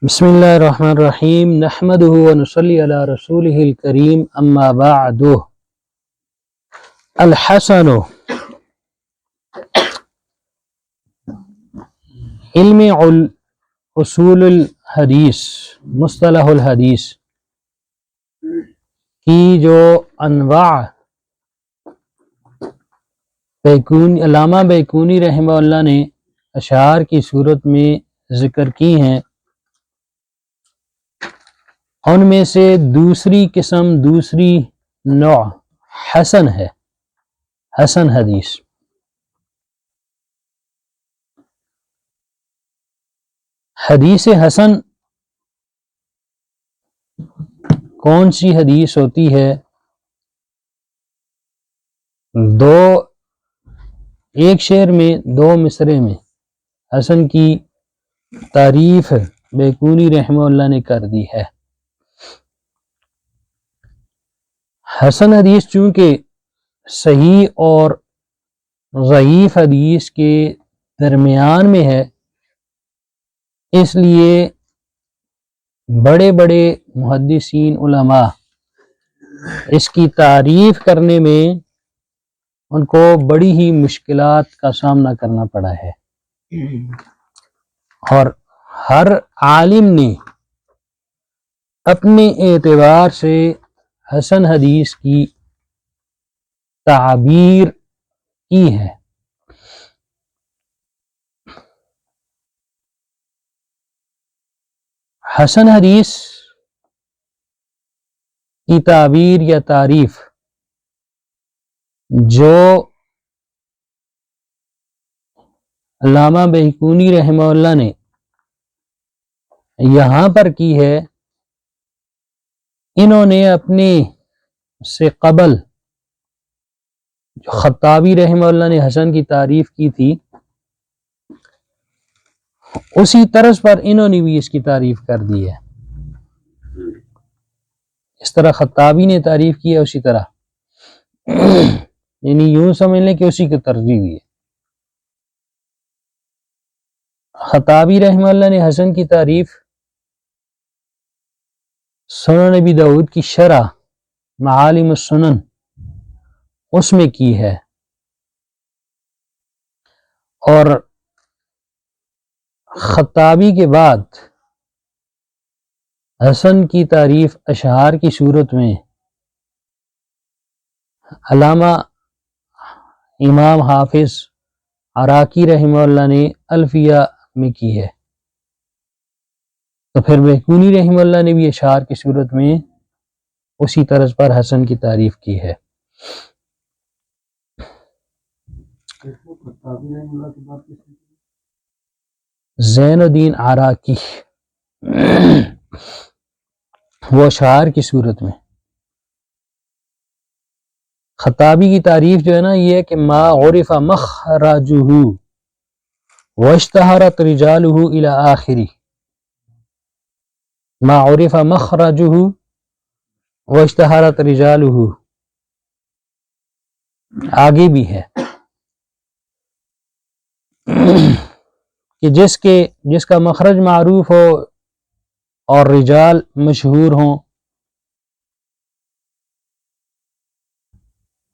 بسم اللہ الرحمن الرحیم نحمده ونصلی علی رسولہ الکریم اما بعد الحسن علم اصول الحدیث مصطلح الحدیث کی جو انواع علامہ بیکونی رحمہ اللہ نے اشعار کی صورت میں ذکر کی ہیں، ان میں سے دوسری قسم، دوسری نوع حسن ہے، حسن حدیث۔ حدیث حسن کون سی حدیث ہوتی ہے؟ ایک شعر میں، دو مصرے میں حسن کی تعریف بیکونی رحمہ اللہ نے کر دی ہے۔ حسن حدیث چونکہ صحیح اور ضعیف حدیث کے درمیان میں ہے، اس لیے بڑے بڑے محدثین علماء اس کی تعریف کرنے میں ان کو بڑی ہی مشکلات کا سامنا کرنا پڑا ہے، اور ہر عالم نے اپنے اعتبار سے حسن حدیث کی تعبیر کی ہے۔ حسن حدیث کی تعبیر یا تعریف جو علامہ بیکونی رحمہ اللہ نے یہاں پر کی ہے، انہوں نے اپنے سے قبل جو خطابی رحمہ اللہ نے حسن کی تعریف کی تھی، اسی طرز پر انہوں نے بھی اس کی تعریف کر دی ہے۔ اس طرح خطابی نے تعریف کی ہے، اسی طرح یعنی یوں سمجھ لیں کہ اسی کی ترجیح ہوئی ہے۔ خطابی رحمہ اللہ نے حسن کی تعریف سنن ابی داؤد کی شرح معالم السنن اس میں کی ہے، اور خطابی کے بعد حسن کی تعریف اشعار کی صورت میں علامہ امام حافظ عراقی رحمہ اللہ نے الفیہ میں کی ہے، تو پھر بیکونی رحمہ اللہ نے بھی اشعار کی صورت میں اسی طرز پر حسن کی تعریف کی ہے۔ زین الدین عراقی وہ اشعار کی صورت میں، خطابی کی تعریف جو ہے نا، یہ ہے کہ ما عرف مخرجہ واشتہرت رجالہ الی آخری، ما عرف مخرجہ واشتہرت رجالہ، آگے بھی ہے کہ جس کا مخرج معروف ہو اور رجال مشہور ہوں،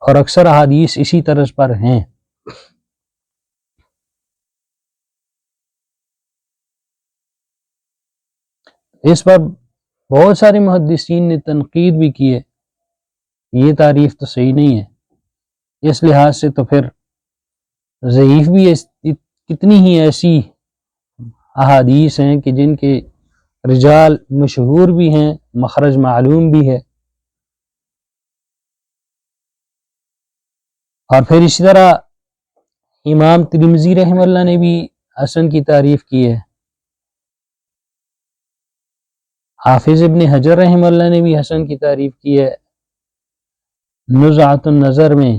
اور اکثر احادیث اسی طرز پر ہیں۔ اس پر بہت سارے محدثین نے تنقید بھی کی ہے، یہ تعریف تو صحیح نہیں ہے۔ اس لحاظ سے تو پھر ضعیف بھی کتنی ہی ایسی احادیث ہیں کہ جن کے رجال مشہور بھی ہیں، مخرج معلوم بھی ہے، اور پھر اسی طرح امام ترمذی رحمہ اللہ نے بھی حسن کی تعریف کی ہے، حافظ ابن حجر رحمہ اللہ نے بھی حسن کی تعریف کی ہے نزعۃ النظر میں،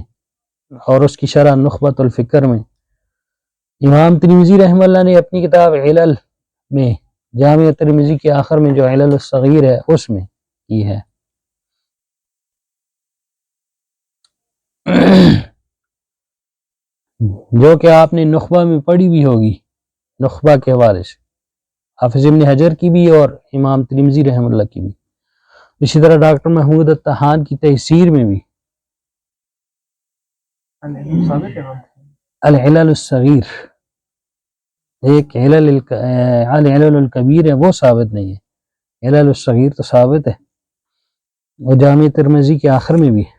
اور اس کی شرح نخبۃ الفکر میں۔ امام ترمذی رحمہ اللہ نے اپنی کتاب علل میں، جامع ترمذی کے آخر میں جو علل الصغیر ہے اس میں کی ہے۔ جو کہ آپ نے نخبہ میں پڑھی بھی ہوگی، نخبہ کے حوالے سے حافظ ابن حجر کی بھی اور امام ترمذی رحمہ اللہ کی بھی. اسی طرح ڈاکٹر محمود الطحان کی تحسیر میں بھی العلل الصغیر، ایک علل الکبیر ہے وہ ثابت نہیں ہے، علل الصغیر تو ثابت ہے، وہ جامع ترمذی کے آخر میں بھی ہے.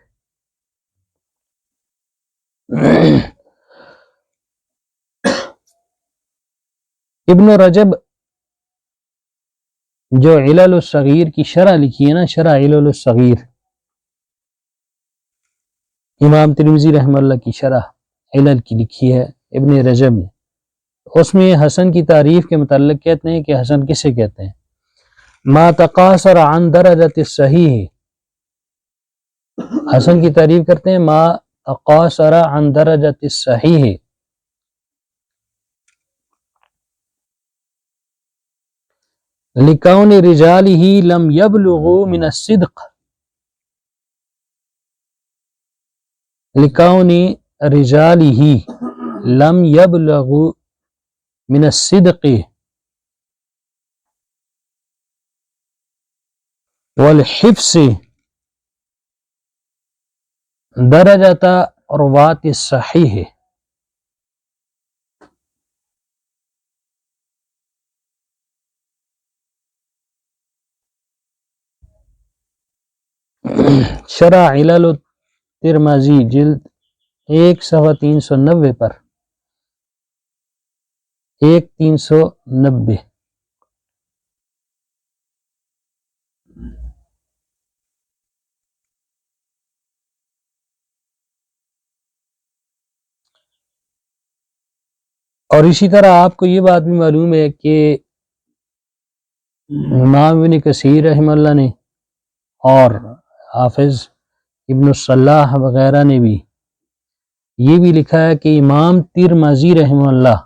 ابن رجب جو علل الصغیر کی شرح لکھی ہے نا، شرح علل الصغیر، امام ترمذی رحمہ اللہ کی شرح علل کی لکھی ہے ابن رجب نے. اس میں حسن کی تعریف کے متعلق کہتے ہیں کہ حسن کسے کہتے ہیں؟ ما تقاصر عن درجۃ الصحیح، حسن کی تعریف کرتے ہیں ما تقاصر عن درجۃ الصحیح، لکون رجالہ لم یبلغوا من الصدق، لکون رجالہ لم یبلغوا من الصدق والحفظ درجۃ رواۃ الصحیح. شرح علل الترمذی جلد 1 صفحہ 390 پر 1/390. اور اسی طرح آپ کو یہ بات بھی معلوم ہے کہ امام ابن کثیر رحمہ اللہ نے اور حافظ ابن الصلاح وغیرہ نے بھی یہ بھی لکھا ہے کہ امام ترمذی رحمہ اللہ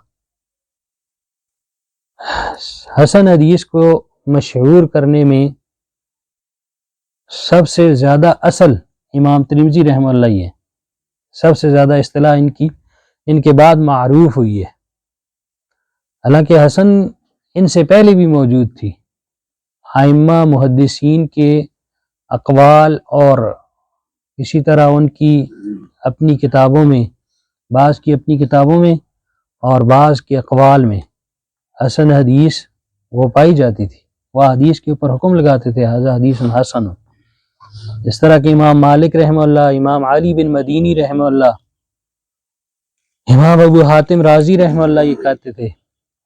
حسن حدیث کو مشہور کرنے میں سب سے زیادہ اصل امام ترمذی رحمہ اللہ ہی ہے. سب سے زیادہ اصطلاح ان کے بعد معروف ہوئی ہے، حالانکہ حسن ان سے پہلے بھی موجود تھی. ائمہ محدثین کے اقوال اور اسی طرح ان کی اپنی کتابوں میں، بعض کی اپنی کتابوں میں اور بعض کے اقوال میں حسن حدیث وہ پائی جاتی تھی. وہ حدیث کے اوپر حکم لگاتے تھے ھذا حدیث حسن. اس طرح کہ امام مالک رحمہ اللہ، امام علی بن مدینی رحمہ اللہ، امام ابو حاتم رازی رحمہ اللہ یہ کہتے تھے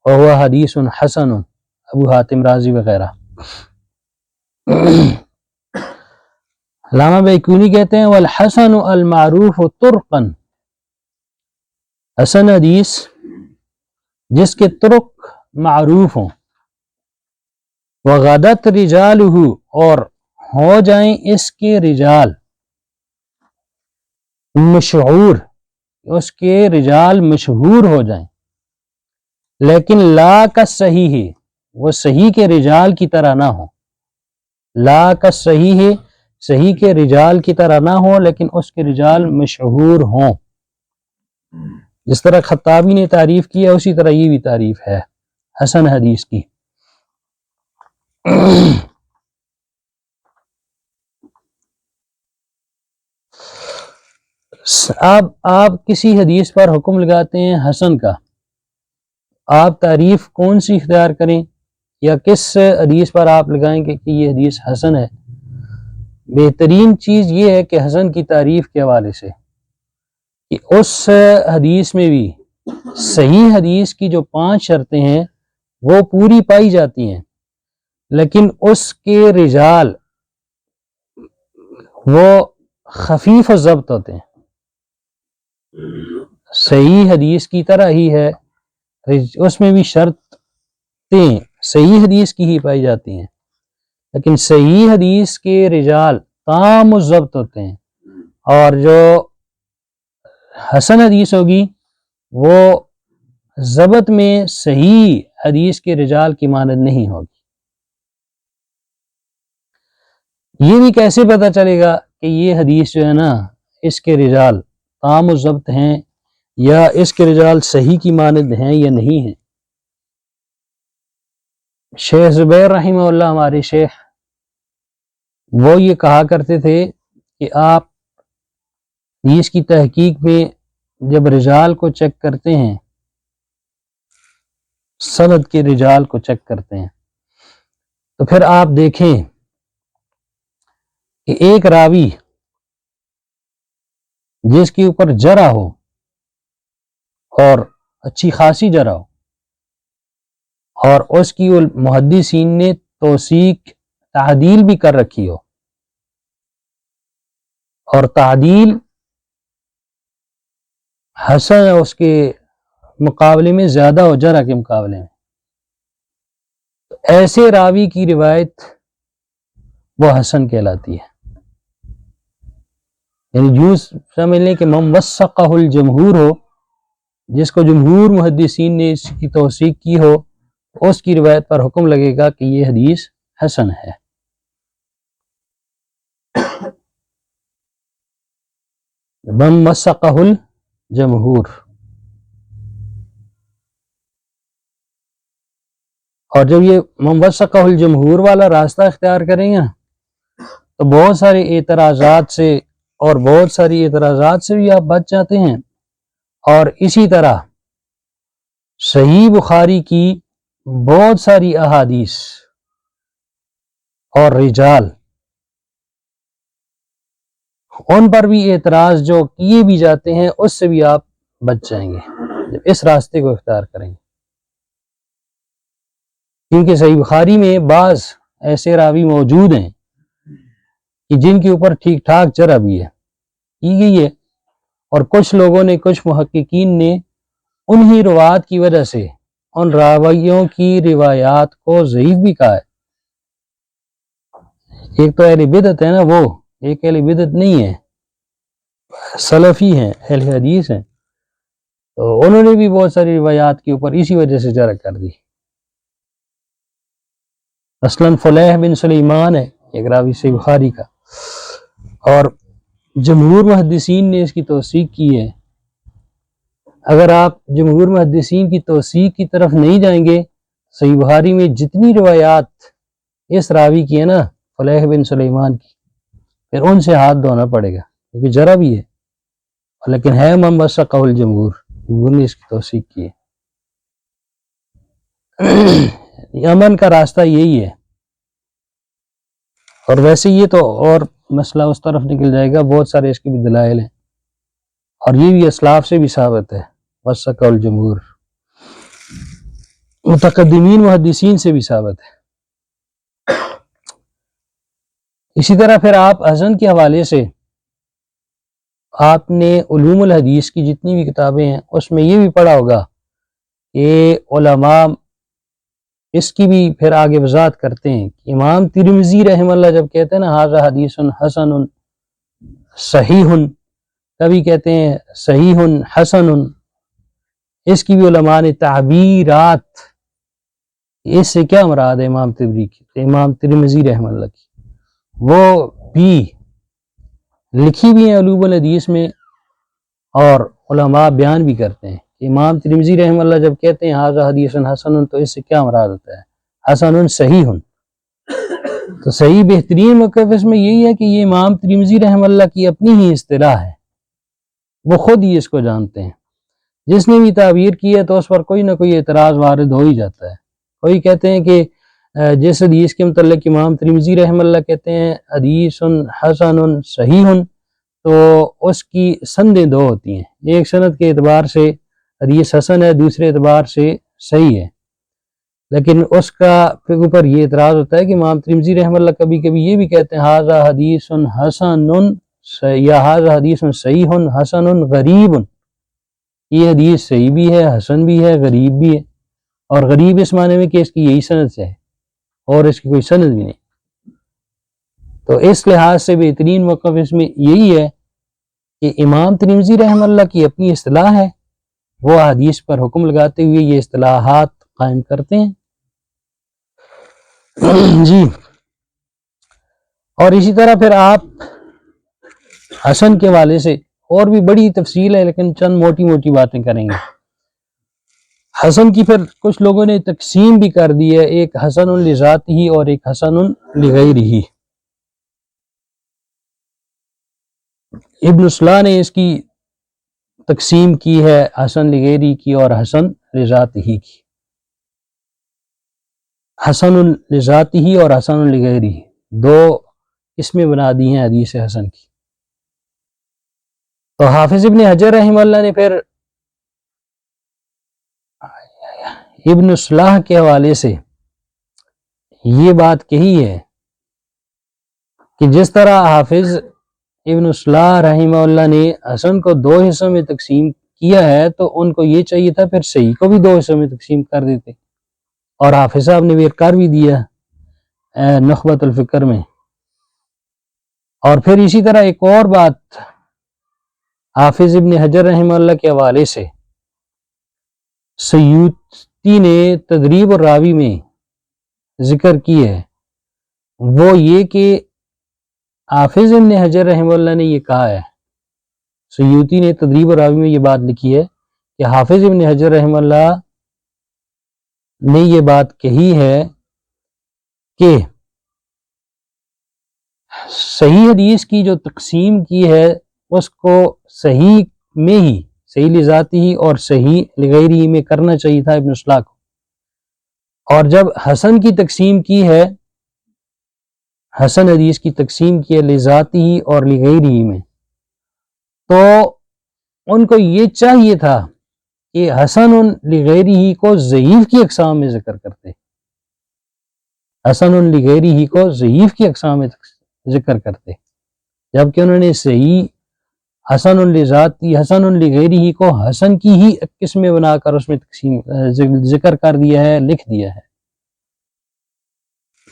وہو حدیث حسن، ابو حاتم رازی وغیرہ. علامہ بیکونی کہتے ہیں والحسن المعروف طرقا، حسن حدیث جس کے طرق معروف ہوں، وغدت رجالہ اور ہو جائیں اس کے رجال مشہور، اس کے رجال مشہور ہو جائیں، لیکن لا کا صحیح، وہ صحیح کے رجال کی طرح نہ ہو. لا کا صحیح، صحیح کے رجال کی طرح نہ ہو لیکن اس کے رجال مشہور ہوں. جس طرح خطابی نے تعریف کی ہے اسی طرح یہ بھی تعریف ہے حسن حدیث کی. اب آپ کسی حدیث پر حکم لگاتے ہیں حسن کا، آپ تعریف کون سی اختیار کریں یا کس حدیث پر آپ لگائیں گے کہ یہ حدیث حسن ہے؟ بہترین چیز یہ ہے کہ حسن کی تعریف کے حوالے سے کہ اس حدیث میں بھی صحیح حدیث کی جو 5 شرطیں ہیں وہ پوری پائی جاتی ہیں، لیکن اس کے رجال وہ خفیف و ضبط ہوتے ہیں. صحیح حدیث کی طرح ہی ہے، اس میں بھی شرطیں صحیح حدیث کی ہی پائی جاتی ہیں، لیکن صحیح حدیث کے رجال تام و ضبط ہوتے ہیں، اور جو حسن حدیث ہوگی وہ ضبط میں صحیح حدیث کے رجال کی مانند نہیں ہوگی. یہ بھی کیسے پتہ چلے گا کہ یہ حدیث جو ہے نا اس کے رجال تام و ضبط ہیں یا اس کے رجال صحیح کی مانند ہیں یا نہیں ہیں؟ شیخ زبیر رحمہ اللہ ہمارے شیخ، وہ یہ کہا کرتے تھے کہ آپ حدیث کی تحقیق میں جب رجال کو چیک کرتے ہیں، سند کے رجال کو چیک کرتے ہیں، تو پھر آپ دیکھیں کہ ایک راوی جس کے اوپر جرح ہو اور اچھی خاصی جرح ہو، اور اس کی محدثین نے توثیق تعدیل بھی کر رکھی ہو، اور تعدیل حسن اس کے مقابلے میں زیادہ ہو، جرح کے مقابلے میں، تو ایسے راوی کی روایت وہ حسن کہلاتی ہے۔ یعنی یوں سمجھ لیں کہ من وثقہ الجمہور ہو، جس کو جمہور محدثین نے اس کی توثیق کی ہو، اس کی روایت پر حکم لگے گا کہ یہ حدیث حسن ہے۔ من وثقہ الجمہور، اور جب یہ من وثقہ الجمہور والا راستہ اختیار کریں گے تو بہت سارے اعتراضات سے اور بہت ساری اعتراضات سے بھی آپ بچ جاتے ہیں، اور اسی طرح صحیح بخاری کی بہت ساری احادیث اور رجال، ان پر بھی اعتراض جو کیے بھی جاتے ہیں اس سے بھی آپ بچ جائیں گے جب اس راستے کو اختیار کریں گے، کیونکہ صحیح بخاری میں بعض ایسے راوی موجود ہیں کہ جن کے اوپر ٹھیک ٹھاک جرح بھی ہے کی گئی ہے، اور کچھ لوگوں نے، کچھ محققین نے انہی روات کی وجہ سے ان راویوں کی روایات کو ضعیف بھی کہا ہے۔ ایک تو اہل بدعت ہے نا، وہ ایک اہل بدعت نہیں ہے، سلفی ہیں، اہل حدیث ہیں، تو انہوں نے بھی بہت ساری روایات کے اوپر اسی وجہ سے جرح کر دی۔ مثلاً فلیح بن سلیمان ہے ایک راوی صحیح بخاری کا، اور جمہور محدثین نے اس کی توثیق کی ہے۔ اگر آپ جمہور محدثین کی توثیق کی طرف نہیں جائیں گے، صحیح بخاری میں جتنی روایات اس راوی کی ہے نا، فلیح بن سلیمان کی، پھر ان سے ہاتھ دھونا پڑے گا، کیونکہ جرح بھی ہے، لیکن ہے من وثقہ الجمہور، جمہور نے اس کی توثیق کی ہے۔ امن کا راستہ یہی ہے، اور ویسے یہ تو اور مسئلہ اس طرف نکل جائے گا، بہت سارے اس کے بھی دلائل ہیں، اور یہ بھی اسلاف سے بھی ثابت ہے، وثقہ الجمہور، متقدمین محدثین سے بھی ثابت ہے۔ اسی طرح پھر آپ حسن کے حوالے سے آپ نے علوم الحدیث کی جتنی بھی کتابیں ہیں اس میں یہ بھی پڑھا ہوگا کہ علماء اس کی بھی پھر آگے وضاحت کرتے ہیں کہ امام ترمذی رحمہ اللہ جب کہتے ہیں نا ھذا حدیث حسن صحیح، کبھی کہتے ہیں صحیح حسن، اس کی بھی علماء نے تعبیرات، اس سے کیا مراد ہے امام ترمذی رحمہ اللہ کی، وہ بھی لکھی بھی ہیں علوم الحدیث میں، اور علماء بیان بھی کرتے ہیں کہ امام ترمذی رحمہ اللہ جب کہتے ہیں ھذا حدیث حسن، تو اس سے کیا مراد ہوتا ہے، حسن صحیح۔ تو صحیح بہترین موقف اس میں یہی ہے کہ یہ امام ترمذی رحمہ اللہ کی اپنی ہی اصطلاح ہے، وہ خود ہی اس کو جانتے ہیں، جس نے بھی تعبیر کی ہے تو اس پر کوئی نہ کوئی اعتراض وارد ہو ہی جاتا ہے۔ کوئی کہتے ہیں کہ جس حدیث کے متعلق امام ترمذی رحمہ اللہ کہتے ہیں حدیث حسن صحیح، تو اس کی سندیں دو ہوتی ہیں، ایک سند کے اعتبار سے حدیث حسن ہے، دوسرے اعتبار سے صحیح ہے، لیکن اس کا پھر اوپر یہ اعتراض ہوتا ہے کہ امام ترمذی رحمہ اللہ کبھی کبھی یہ بھی کہتے ہیں ھذا حدیث حسن یا ھذا حدیث صحیح حسن غریب، یہ حدیث صحیح بھی ہے، حسن بھی ہے، غریب بھی ہے، اور غریب اس معنی میں کہ اس کی یہی سند سے ہے اور اس کی کوئی سند بھی نہیں۔ تو اس لحاظ سے بہترین موقف اس میں یہی ہے کہ امام ترمذی رحمہ اللہ کی اپنی اصطلاح ہے، وہ حدیث پر حکم لگاتے ہوئے یہ اصطلاحات قائم کرتے ہیں۔ جی، اور اسی طرح پھر آپ حسن کے حوالے سے اور بھی بڑی تفصیل ہے، لیکن چند موٹی موٹی باتیں کریں گے۔ حسن کی پھر کچھ لوگوں نے تقسیم بھی کر دی ہے، ایک حسن لذاتہ اور ایک حسن لغیرہ۔ ابن صلاح نے اس کی تقسیم کی ہے حسن لغیری کی اور حسن لذاتہ کی۔ حسن لذاتہ اور حسن لغیری دو قسمیں بنا دی ہیں حدیث حسن کی۔ تو حافظ ابن حجر رحمہ اللہ نے پھر ابن صلاح کے حوالے سے یہ بات کہی ہے کہ جس طرح حافظ ابن صلاح رحمہ اللہ نے حسن کو دو حصوں میں تقسیم کیا ہے، تو ان کو یہ چاہیے تھا پھر صحیح کو بھی دو حصوں میں تقسیم کر دیتے، اور حافظ صاحب نے بھی کر بھی دیا نخبۃ الفکر میں۔ اور پھر اسی طرح ایک اور بات حافظ ابن حجر رحمہ اللہ کے حوالے سے سیوطی نے تدریب الراوی میں ذکر کی ہے، وہ یہ کہ حافظ ابن حجر رحمہ اللہ نے یہ کہا ہے، سیوطی نے تدریب الراوی میں یہ بات لکھی ہے کہ حافظ ابن حجر رحمہ اللہ نے یہ بات کہی ہے کہ صحیح حدیث کی جو تقسیم کی ہے اس کو صحیح میں ہی، صحیح لذاتی ہی اور صحیح لغیری میں کرنا چاہیے تھا ابن صلاح کو، اور جب حسن کی تقسیم کی ہے، حسن حدیث کی تقسیم کی ہے لذاتی ہی اور لغیری میں، تو ان کو یہ چاہیے تھا کہ حسن لغیری ہی کو ضعیف کی اقسام میں ذکر کرتے، حسن لغیری ہی کو ضعیف کی اقسام میں ذکر کرتے، جبکہ انہوں نے صحیح حسن لذاتی حسن لغیری ہی کو حسن کی ہی قسمیں بنا کر اس میں تقسیم ذکر کر دیا ہے، لکھ دیا ہے۔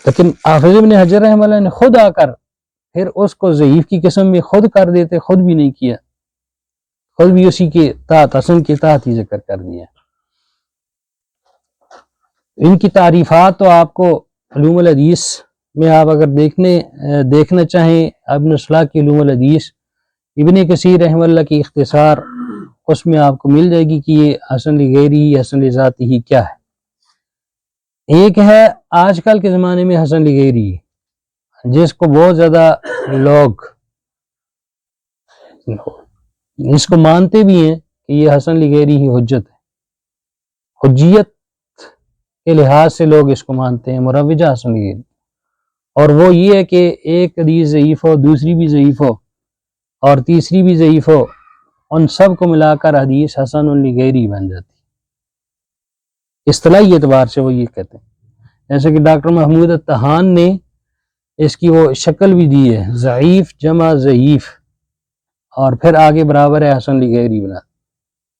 لیکن حافظ ابن حجر رحمہ اللہ نے خود آ کر پھر اس کو ضعیف کی قسم میں خود کر دیتے، خود بھی نہیں کیا، خود بھی اسی کے تحت حسن کے تحت ہی ذکر کر دیا۔ ان کی تعریفات تو آپ کو علوم الحدیث میں آپ اگر دیکھنا چاہیں ابن صلاح کی علوم الحدیث، ابن کثیر رحمہ اللہ کی اختصار، اس میں آپ کو مل جائے گی کہ یہ حسن لغیری حسن لذاتی ہی کیا ہے۔ ایک ہے آج کل کے زمانے میں حسن لغیری، جس کو بہت زیادہ لوگ اس کو مانتے بھی ہیں کہ یہ حسن لغیری ہی حجت ہے، حجیت کے لحاظ سے لوگ اس کو مانتے ہیں، مروجہ حسن لغیری، اور وہ یہ ہے کہ ایک حدیث ضعیف ہو، دوسری بھی ضعیف ہو اور تیسری بھی ضعیف ہو، ان سب کو ملا کر حدیث حسن لغیری بن جاتی، اصطلاحی اعتبار سے وہ یہ کہتے ہیں۔ جیسے کہ ڈاکٹر محمود الطحان نے اس کی وہ شکل بھی دی ہے، ضعیف جمع ضعیف اور پھر آگے برابر ہے حسن لغیری بنا،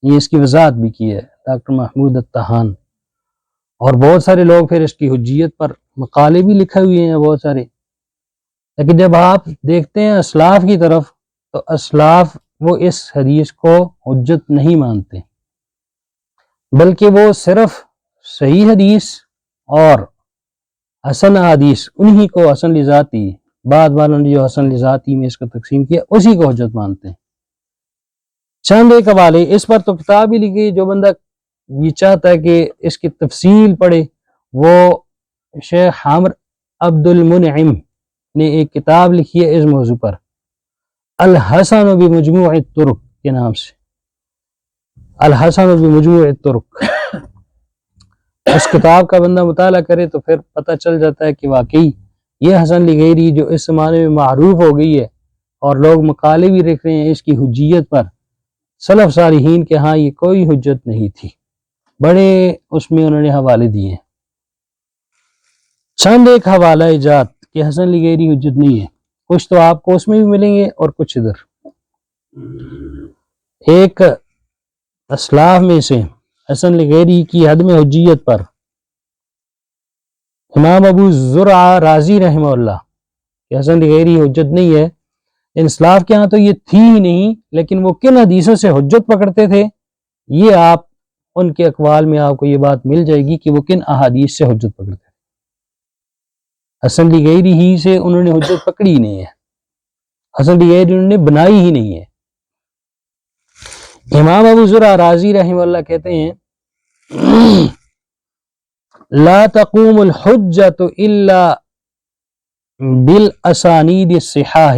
یہ اس کی وضاحت بھی کی ہے ڈاکٹر محمود الطحان، اور بہت سارے لوگ پھر اس کی حجیت پر مقالے بھی لکھے ہوئے ہیں بہت سارے۔ لیکن جب آپ دیکھتے ہیں اسلاف کی طرف، تو اسلاف وہ اس حدیث کو حجت نہیں مانتے، بلکہ وہ صرف صحیح حدیث اور حسن حدیث انہی کو حسن لذاتی، بعد والوں نے جو حسن لذاتی میں اس کو تقسیم کیا اسی کو حجت مانتے ہیں۔ چند ایک حوالے اس پر تو کتاب بھی لکھی، جو بندہ یہ چاہتا ہے کہ اس کی تفصیل پڑھے، وہ شیخ عامر عبد المنعم نے ایک کتاب لکھی ہے اس موضوع پر، الحسن بمجموع الطرق کے نام سے، الحسن بمجموع الطرق۔ اس کتاب کا بندہ مطالعہ کرے تو پھر پتہ چل جاتا ہے کہ واقعی یہ حسن لغیری جو اس زمانے میں معروف ہو گئی ہے اور لوگ مقالے بھی لکھ رہے ہیں اس کی حجیت پر، سلف صالحین کے ہاں یہ کوئی حجت نہیں تھی، بڑے اس میں انہوں نے حوالے دیے ہیں۔ چند ایک حوالہ ایجاد کہ حسن لغیری حجت نہیں ہے، کچھ تو آپ کو اس میں بھی ملیں گے اور کچھ ادھر۔ ایک اسلاف میں سے حسن لغیری کی عدم حجیت پر امام ابو زرع رازی رحمہ اللہ کہ حسن لغیری حجت نہیں ہے، اسلاف کے ہاں تو یہ تھی ہی نہیں، لیکن وہ کن حدیثوں سے حجت پکڑتے تھے یہ آپ ان کے اقوال میں آپ کو یہ بات مل جائے گی کہ وہ کن احادیث سے حجت پکڑتے تھے۔ حسن لغیری ہی سے انہوں نے حجت پکڑی ہی نہیں ہے، حسن لغیری انہوں نے بنائی ہی نہیں ہے۔ امام ابو زرع رازی رحمہ اللہ کہتے ہیں لا تقوم الحجۃ الا بالاسانید الصحاح،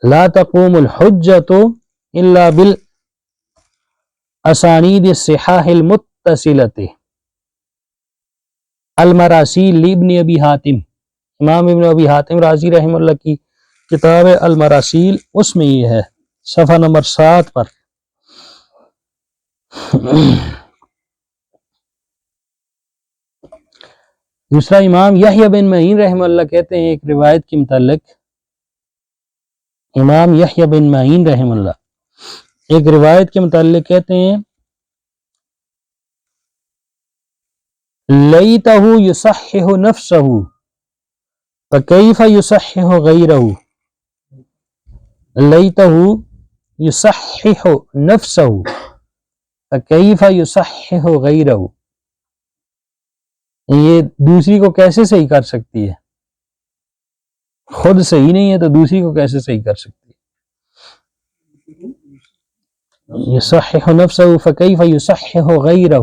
لا تقوم الحجۃ الا بالاسانید الصحاح المتصلۃ المراسیل لابن ابی حاتم، امام ابن ابی حاتم رازی رحمہ اللہ کی کتاب المراسیل، اس میں یہ ہے صفحہ نمبر 7 پر۔ دوسرا امام یحییٰ بن معین رحمہ اللہ کہتے ہیں ایک روایت کے متعلق، امام یحییٰ بن معین رحمہ اللہ ایک روایت کے متعلق کہتے ہیں لیتہ یصحح نفسہ فکیف یصحح غیرہ، لیتہ یصحح نفسہ فکیف یصحح غیرہ، یہ دوسری کو کیسے صحیح کر سکتی ہے، خود صحیح نہیں ہے تو دوسری کو کیسے صحیح کر سکتی ہے۔ یصحح نفسہ فکیف یصحح غیرہ،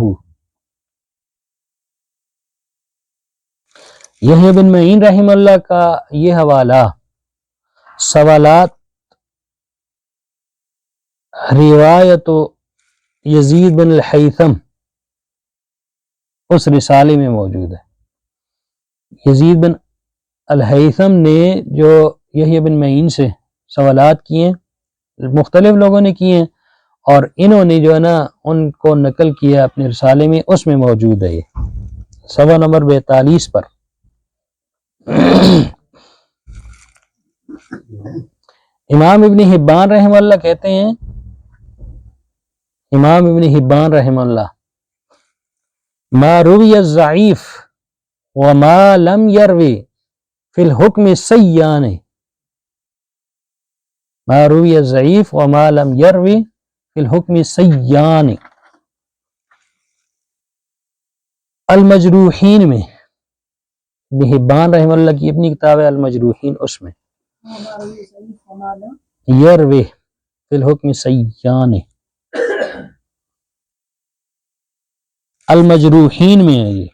یحییٰ بن معین رحمہ اللہ کا یہ حوالہ سوالات روایت یزید بن الحیثم اس رسالے میں موجود ہے۔ یزید بن الحیثم نے جو یحییٰ بن معین سے سوالات کیے، مختلف لوگوں نے کیے ہیں، اور انہوں نے جو ہے نا ان کو نقل کیا اپنے رسالے میں، اس میں موجود ہے یہ صفحہ نمبر 42 پر۔ امام ابن حبان رحمہ اللہ کہتے ہیں، امام ابن حبان رحمہ اللہ ما روی الضعیف وما لم یروی فی الحکم سیان، ما روی الضعیف وما لم یروی فی الحکم سیان، المجروحین میں، ابن حبان رحمہ اللہ کی اپنی کتاب ہے المجروحین، اس میں یروی فی الحکم سیان، المجروحین میں ہے یہ،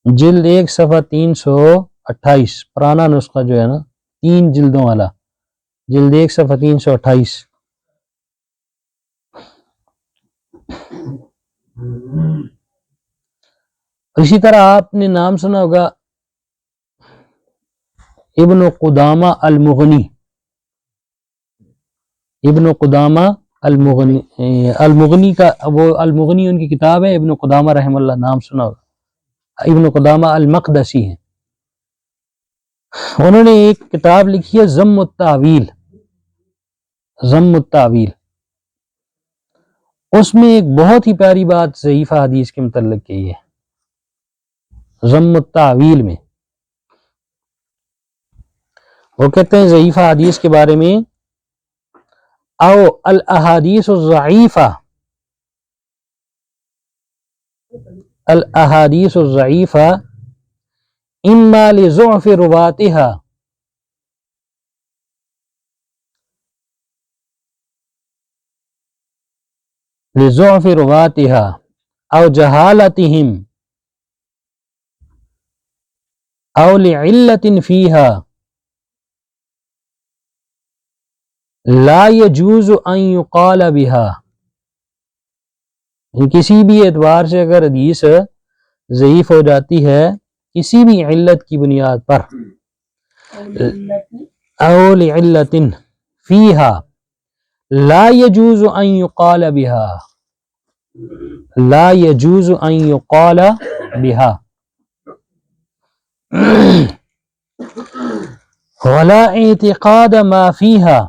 جلد 1 صفحہ 328، پرانا نسخہ جو ہے نا 3 جلدوں والا، جلد 1 صفحہ 328۔ اسی طرح آپ نے نام سنا ہوگا ابن قدامہ المغنی، ابن قدامہ المغنی کا وہ المغنی ان کی کتاب ہے، ابن قدامہ رحمہ اللہ نام سنا ہوگا، ابن قدامہ المقدسی ہیں، انہوں نے ایک کتاب لکھی ہے ذم التاویل، ذم التاویل، اس میں ایک بہت ہی پیاری بات ضعیفہ حدیث کے متعلق کی ہے، ذم التاویل میں وہ کہتے ہیں ضعیفہ حدیث کے بارے میں، او الاحادیث الضعیفہ، الاحادیث الضعیفہ اما لضعف رواتها، لضعف رواتها او جہالتهم او لعلت فیہا لا يجوز ان يقال بها، کسی بھی اعتبار سے اگر حدیث ضعیف ہو جاتی ہے کسی بھی علت کی بنیاد پر، او لعلت فیہا لا يجوز ان يقال بها، لا يجوز ان يقال بها ولا اعتقاد ما فيها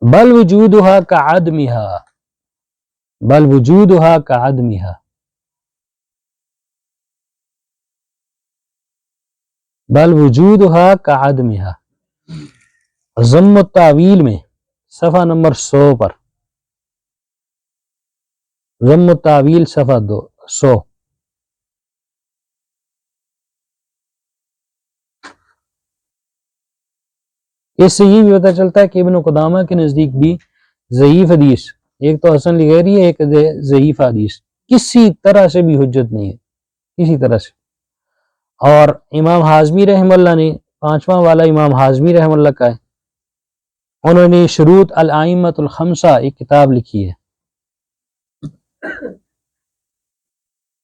بل وجودها كعدمها، بل وجودها كعدمها، بل وجودها كعدمها، ضم التاویل میں صفحہ نمبر 100 پر، ضم التاویل صفحہ 100۔ اس سے یہ بھی پتہ چلتا ہے کہ ابن قدامہ کے نزدیک بھی ضعیف حدیث، ایک تو حسن لغیری ہے، ایک ضعیف حدیث، کسی طرح سے بھی حجت نہیں ہے، کسی طرح سے۔ اور امام حازمی رحمہ اللہ نے، پانچواں والا امام حازمی رحمہ اللہ کا ہے، انہوں نے شروط الائمۃ الخمسہ ایک کتاب لکھی ہے،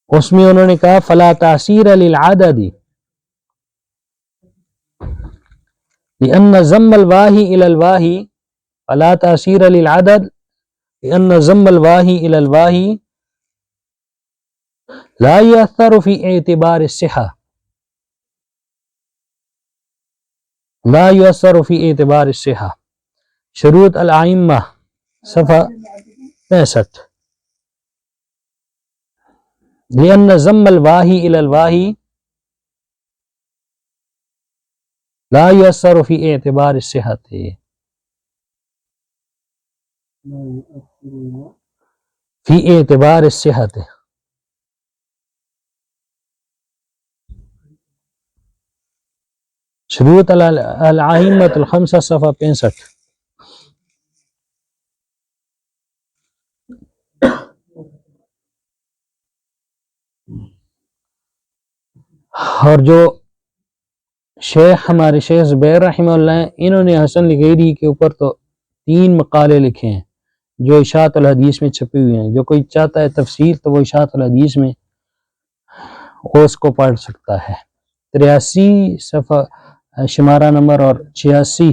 اس میں انہوں نے کہا فلا تاثیر للعدد لأن ضم الواہی الی الواہی، فلا تاثیر للعدد لأن ضم الواہی الی الواہی لا یؤثر فی اعتبار الصحہ، لا یؤثر فی اعتبار الصحہ، شروط الائمہ صفحہ 65۔ لأن ضم الواہی الی الواہی لا یؤثر فی اعتبار الصحۃ، فی اعتبار الصحۃ، شروط الائمۃ الخمسہ صفحہ 65۔ اور جو شیخ ہمارے شیخ زبیر رحمہ اللہ ہیں، انہوں نے حسن لغیری کے اوپر تو 3 مقالے لکھے ہیں جو اشاعت الحدیث میں چھپے ہوئے ہیں، جو کوئی چاہتا ہے تفسیر تو وہ اشاعت الحدیث میں وہ اس کو پڑھ سکتا ہے۔ 83 صفحہ شمارہ نمبر اور 86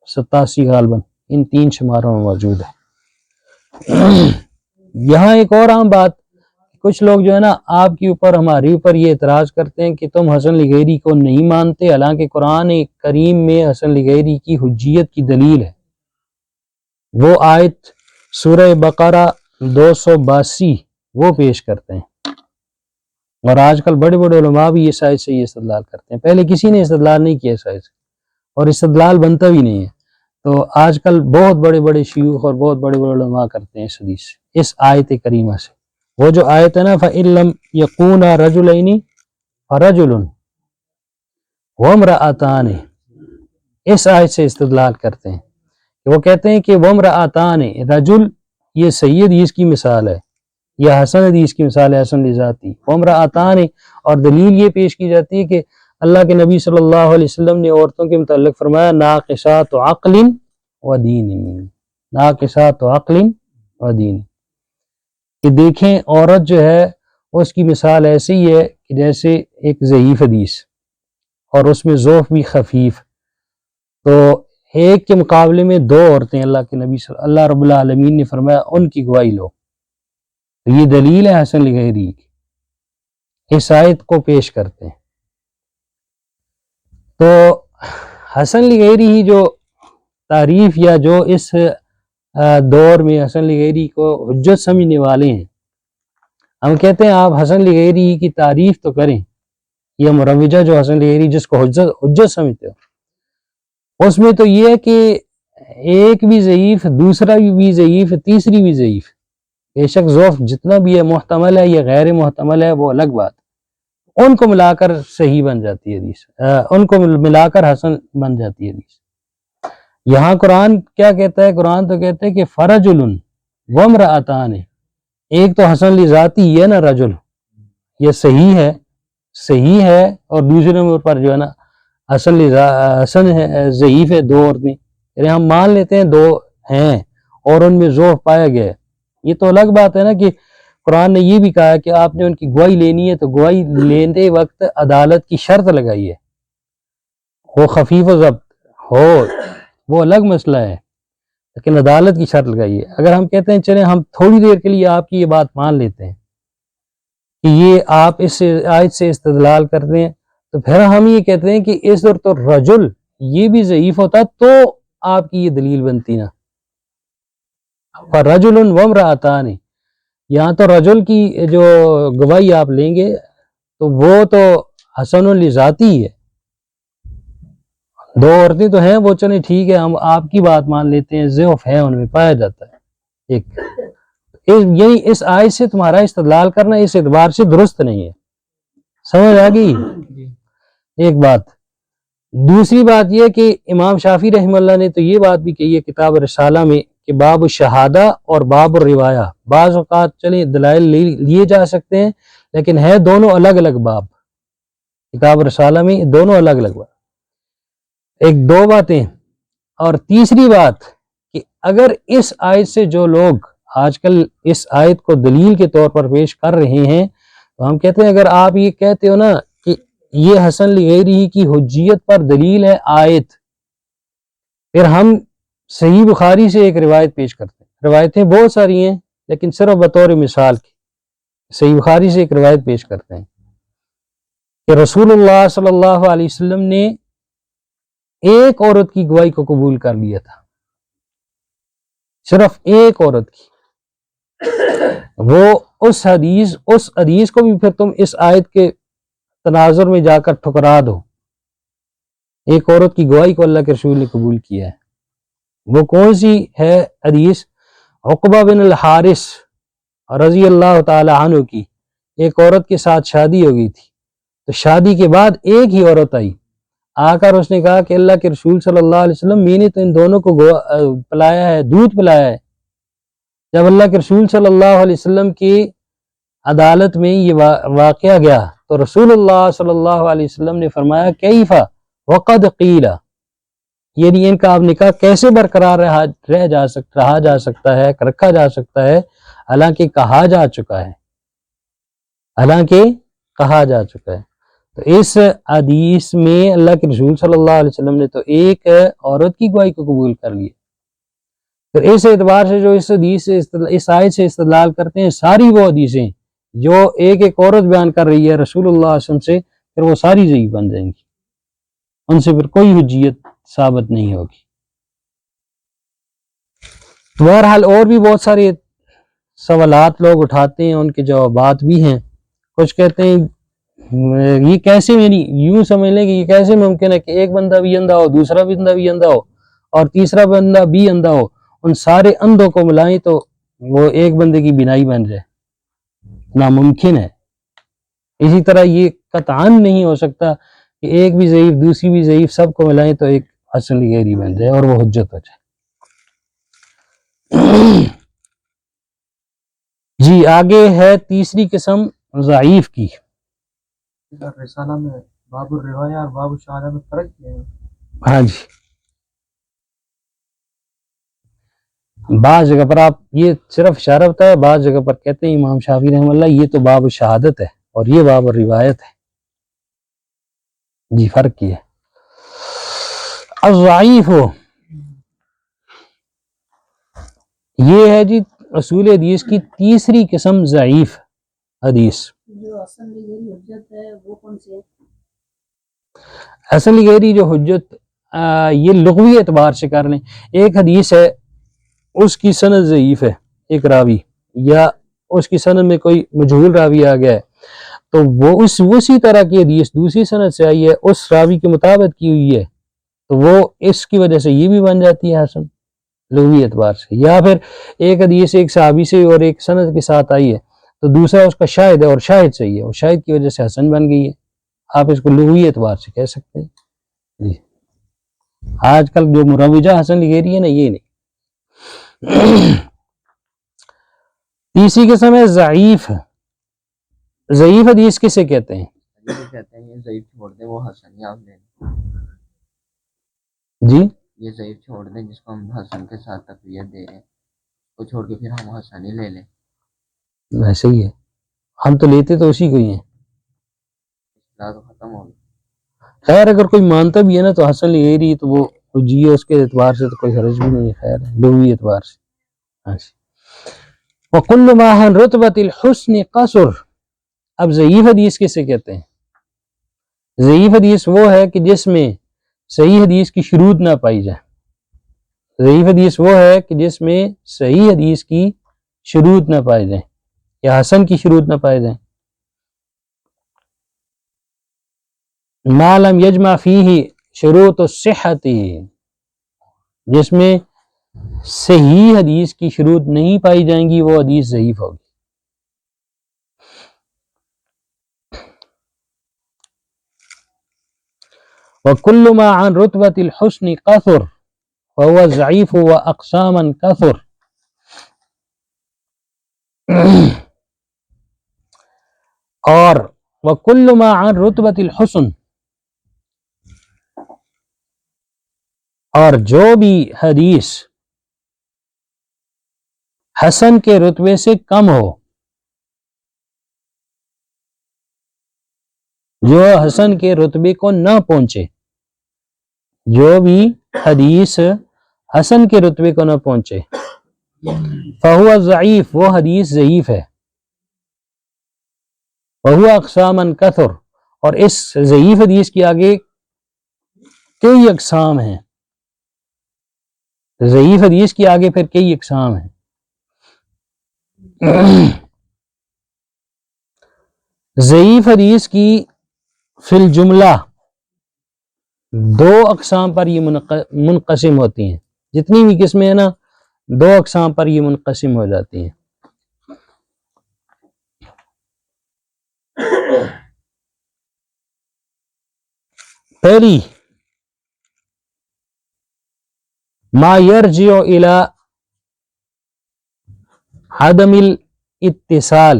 87 غالباً ان 3 شماروں میں موجود ہے۔ یہاں ایک اور عام بات، کچھ لوگ جو ہے نا آپ کے اوپر، ہمارے اوپر یہ اعتراض کرتے ہیں کہ تم حسن لغیری کو نہیں مانتے، حالانکہ قرآن کریم میں حسن لغیری کی حجیت کی دلیل ہے۔ وہ آیت سورہ بقرہ 282 وہ پیش کرتے ہیں، اور آج کل بڑے بڑے علماء بھی اس آیت سے یہ استدلال کرتے ہیں، پہلے کسی نے استدلال نہیں کیا اس آیت سے، اور استدلال بنتا بھی نہیں ہے، تو آج کل بہت بڑے بڑے شیوخ اور بہت بڑے بڑے علماء کرتے ہیں اس حدیث سے، اس آیت کریمہ سے۔ وہ جو آیت ہے نا فَإِن لَّمْ يَكُونَا رَجُلَيْنِ فَرَجُلٌ وَامْرَأَتَانِ، اس آیت سے استدلال کرتے ہیں، کہ وہ کہتے ہیں کہ وَامْرَأَتَانِ، رجل یہ صحیح حدیث کی مثال ہے، یا حسن حدیث کی مثال ہے، حسن لذاتی، وَامْرَأَتَانِ، اور دلیل یہ پیش کی جاتی ہے کہ اللہ کے نبی صلی اللہ علیہ وسلم نے عورتوں کے متعلق فرمایا ناقصات عقل و دین، ناقصات عقل و دین، کہ دیکھیں عورت جو ہے اس کی مثال ایسی ہے کہ جیسے ایک ضعیف حدیث، اور اس میں ضعف بھی خفیف، تو ایک کے مقابلے میں 2 عورتیں اللہ رب العالمین نے فرمایا ان کی گواہی لو، تو یہ دلیل ہے حسن لغیری کی، اس آیت کو پیش کرتے ہیں۔ تو حسن لغیری ہی جو تعریف یا جو اس دور میں حسن لغیری کو حجت سمجھنے والے ہیں، ہم کہتے ہیں آپ حسن لغیری کی تعریف تو کریں، یہ مروجہ جو حسن لغیری جس کو حجت سمجھتے ہو، اس میں تو یہ ہے کہ ایک بھی ضعیف، دوسرا بھی ضعیف، تیسری بھی ضعیف، بے شک ضعف جتنا بھی ہے محتمل ہے یا غیر محتمل ہے وہ الگ بات، ان کو ملا کر صحیح بن جاتی ہے حدیث، ان کو ملا کر حسن بن جاتی ہے حدیث۔ یہاں قرآن کیا کہتا ہے؟ قرآن تو کہتا ہے کہ فرجل وامرأتان، ایک تو حسن لذاتی ہے نا رجل، یہ صحیح ہے، اور دوسرے نمبر پر جو ہے نا حسن ہے، ضعیف ہے 2 عورتیں، یعنی ہم مان لیتے ہیں 2 ہیں اور ان میں ضعف پایا گیا ہے، یہ تو الگ بات ہے نا کہ قرآن نے یہ بھی کہا کہ آپ نے ان کی گواہی لینی ہے، تو گواہی لیتے وقت عدالت کی شرط لگائی ہے، وہ خفیف و ضبط ہو وہ الگ مسئلہ ہے، لیکن عدالت کی شرط لگائی ہے۔ اگر ہم کہتے ہیں چلیں ہم تھوڑی دیر کے لیے آپ کی یہ بات مان لیتے ہیں کہ یہ آپ اس آیت سے استدلال کرتے ہیں، تو پھر ہم یہ کہتے ہیں کہ اس وقت تو رجل یہ بھی ضعیف ہوتا تو آپ کی یہ دلیل بنتی نا، فرجل وامرأتان، یہاں تو رجل کی جو گواہی آپ لیں گے تو وہ تو حسن لذاتی ہے، 2 عورتیں تو ہیں، وہ چلیں ٹھیک ہے ہم آپ کی بات مان لیتے ہیں، ضعف ہے ان میں پایا جاتا ہے، یعنی اس آیت سے تمہارا استدلال کرنا اس اعتبار سے درست نہیں ہے، سمجھ آ گئی؟ ایک بات دوسری بات یہ کہ امام شافعی رحمہ اللہ نے تو یہ بات بھی کہی ہے کتاب رسالہ میں کہ باب الشہادہ اور باب الروایہ، بعض اوقات چلیں دلائل لیے جا سکتے ہیں لیکن ہے دونوں الگ الگ باب، کتاب رسالہ میں دونوں الگ الگ باب۔ ایک دو باتیں، اور تیسری بات کہ اگر اس آیت سے جو لوگ آج کل اس آیت کو دلیل کے طور پر پیش کر رہے ہیں تو ہم کہتے ہیں اگر آپ یہ کہتے ہو نا کہ یہ حسن لغیری کی حجیت پر دلیل ہے آیت، پھر ہم صحیح بخاری سے ایک روایت پیش کرتے ہیں، روایتیں بہت ساری ہیں لیکن صرف بطور مثال کی صحیح بخاری سے ایک روایت پیش کرتے ہیں کہ رسول اللہ صلی اللہ علیہ وسلم نے ایک عورت کی گواہی کو قبول کر لیا تھا، صرف ایک عورت کی۔ وہ اس حدیث کو بھی پھر تم اس آیت کے تناظر میں جا کر ٹھکرا دو، ایک عورت کی گواہی کو اللہ کے رسول نے قبول کیا ہے۔ وہ کون سی ہے حدیث؟ عقبہ بن الحارث رضی اللہ تعالی عنہ کی ایک عورت کے ساتھ شادی ہو گئی تھی، تو شادی کے بعد ایک ہی عورت آئی، آ کر اس نے کہا کہ اللہ کے رسول صلی اللہ علیہ وسلم میں نے تو ان دونوں کو پلایا ہے، دودھ پلایا ہے۔ جب اللہ کے رسول صلی اللہ علیہ وسلم کی عدالت میں یہ واقعہ گیا تو رسول اللہ صلی اللہ علیہ وسلم نے فرمایا کیف وقد قیل، یعنی ان کا اب نکاح کیسے برقرار رہا جا سکتا ہے، رکھا جا سکتا ہے، حالانکہ کہا جا چکا ہے۔ تو اس حدیث میں اللہ کے رسول صلی اللہ علیہ وسلم نے تو ایک عورت کی گواہی کو قبول کر لیا، پھر اس اعتبار سے جو اس آیت سے استدلال کرتے ہیں ساری وہ حدیثیں جو ایک ایک عورت بیان کر رہی ہے رسول اللہ صلی اللہ علیہ وسلم سے، پھر وہ ساری ضعیف بن جائیں گی، ان سے پھر کوئی حجیت ثابت نہیں ہوگی۔ بہرحال اور بھی بہت سارے سوالات لوگ اٹھاتے ہیں، ان کے جوابات بھی ہیں۔ کچھ کہتے ہیں یہ کیسے، یوں سمجھ لیں کہ یہ کیسے ممکن ہے کہ ایک بندہ بھی اندھا ہو، دوسرا بندہ بھی اندھا ہو اور تیسرا بندہ بھی اندھا ہو، ان سارے اندھوں کو ملائیں تو وہ ایک بندے کی بینائی بن جائے، ناممکن ہے۔ اسی طرح یہ قطعاً نہیں ہو سکتا کہ ایک بھی ضعیف دوسری بھی ضعیف سب کو ملائیں تو ایک حسن لغیری بن جائے اور وہ حجت ہو جائے۔ جی آگے ہے تیسری قسم ضعیف کی۔ رسالہ میں باب الروایہ اور باب الشہادہ میں فرق کیا ہے؟ ہاں جی، بعض جگہ پر آپ یہ صرف اشارہ ہوتا ہے، بعض جگہ پر کہتے ہیں امام شافعی رحمہ اللہ یہ تو باب الشہادت ہے اور یہ باب الروایت ہے۔ جی فرق کیا ہے۔ الضعیف یہ ہے جی اصول حدیث کی تیسری قسم ضعیف حدیث۔ جو حسن لغیری حجت ہے وہ کون سی ہے؟ حسن لغیری جو حجت یہ لغوی اعتبار سے کر لیں، ایک حدیث ہے اس کی سند ضعیف ہے، ایک راوی یا اس کی سند میں کوئی مجہول راوی آ گیا ہے تو وہ اسی طرح کی حدیث دوسری سند سے آئی ہے، اس راوی کے مطابق کی ہوئی ہے تو وہ اس کی وجہ سے یہ بھی بن جاتی ہے حسن لغوی اعتبار سے۔ یا پھر ایک حدیث ایک صحابی سے اور ایک سند کے ساتھ آئی ہے تو دوسرا اس کا شاہد ہے اور شاہد صحیح ہے، اور شاہد کی وجہ سے حسن بن گئی ہے، آپ اس کو لغوی اعتبار سے کہہ سکتے ہیں۔ جی آج کل جو مروجہ حسن لغیری ہے نا یہ نہیں۔ تیسری قسم ہے ضعیف۔ ضعیف حدیث کسے کہتے ہیں؟ کہتے ہیں یہ ضعیف چھوڑ دیں وہ حسن ہی آپ لے لیں۔ جی یہ ضعیف چھوڑ دیں جس کو ہم حسن کے ساتھ تقویت دے رہے ہیں، وہ چھوڑ کے پھر ہم حسن ہی لے لیں۔ ویسے ہی ہے، ہم تو لیتے تو اسی کو ہی ہیں۔ اصطلاح تو ختم ہو گئی۔ خیر اگر کوئی مانتا بھی ہے نا تو حسن لغیری تو وہ جی اس کے اعتبار سے تو کوئی حرج بھی نہیں ہے، خیر لغوی اعتبار سے۔ ہاں جی۔ وَكُلُّ مَا عَنْ رُتْبَةِ الْحُسْنِ قَصُرْ۔ اب ضعیف حدیث کسے کہتے ہیں؟ ضعیف حدیث وہ ہے کہ جس میں صحیح حدیث کی شروط نہ پائی جائے۔ ضعیف حدیث وہ ہے کہ جس میں صحیح حدیث کی شروط نہ پائی جائیں یا حسن کی شروط نہ پائی جائیں۔ مَا لَمْ يَجْمَعْ فِيهِ شُرُوطُ الصِّحَّةِ، جس میں صحیح حدیث کی شروط نہیں پائی جائیں گی وہ حدیث ضعیف ہوگی۔ وكل ما عن رتبة الحسن كثر فهو ضعيف وأقساما كثر. اور وكل ما عن رتبة الحسن، اور جو بھی حدیث حسن کے رتبے سے کم ہو، جو حسن کے رتبے کو نہ پہنچے، جو بھی حدیث حسن کے رتبے کو نہ پہنچے، فہو ضعیف، وہ حدیث ضعیف ہے، وہو اقساما کثر، اور اس ضعیف حدیث کی آگے کئی اقسام ہیں، ضعیف حدیث کی آگے پھر کئی اقسام ہیں۔ ضعیف حدیث کی فی الجملہ دو اقسام پر یہ منقسم ہوتی ہیں، جتنی بھی قسمیں ہیں نا، دو اقسام پر یہ منقسم ہو جاتی ہیں۔ پہلی، ما یرجع الی عدم الاتصال،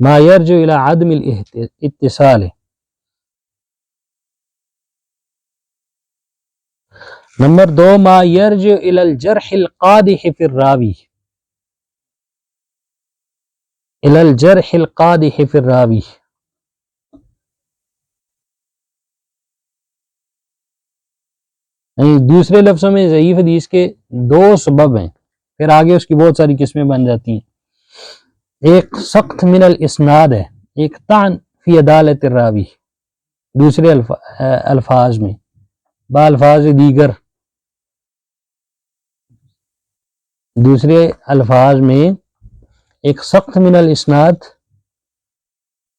ما یرجع الی عدم الاتصال۔ نمبر دو، ما یرجع الی الجرح القادح فی الراوی، الی الجرح القادح فی الراوی۔ دوسرے لفظوں میں ضعیف حدیث کے دو سبب ہیں، پھر آگے اس کی بہت ساری قسمیں بن جاتی ہیں۔ ایک سخت من الاسناد ہے، ایک طعن فی عدالت الراوی، دوسرے الفاظ میں، بالفاظ دیگر، دوسرے الفاظ میں ایک سخت من الاسناد،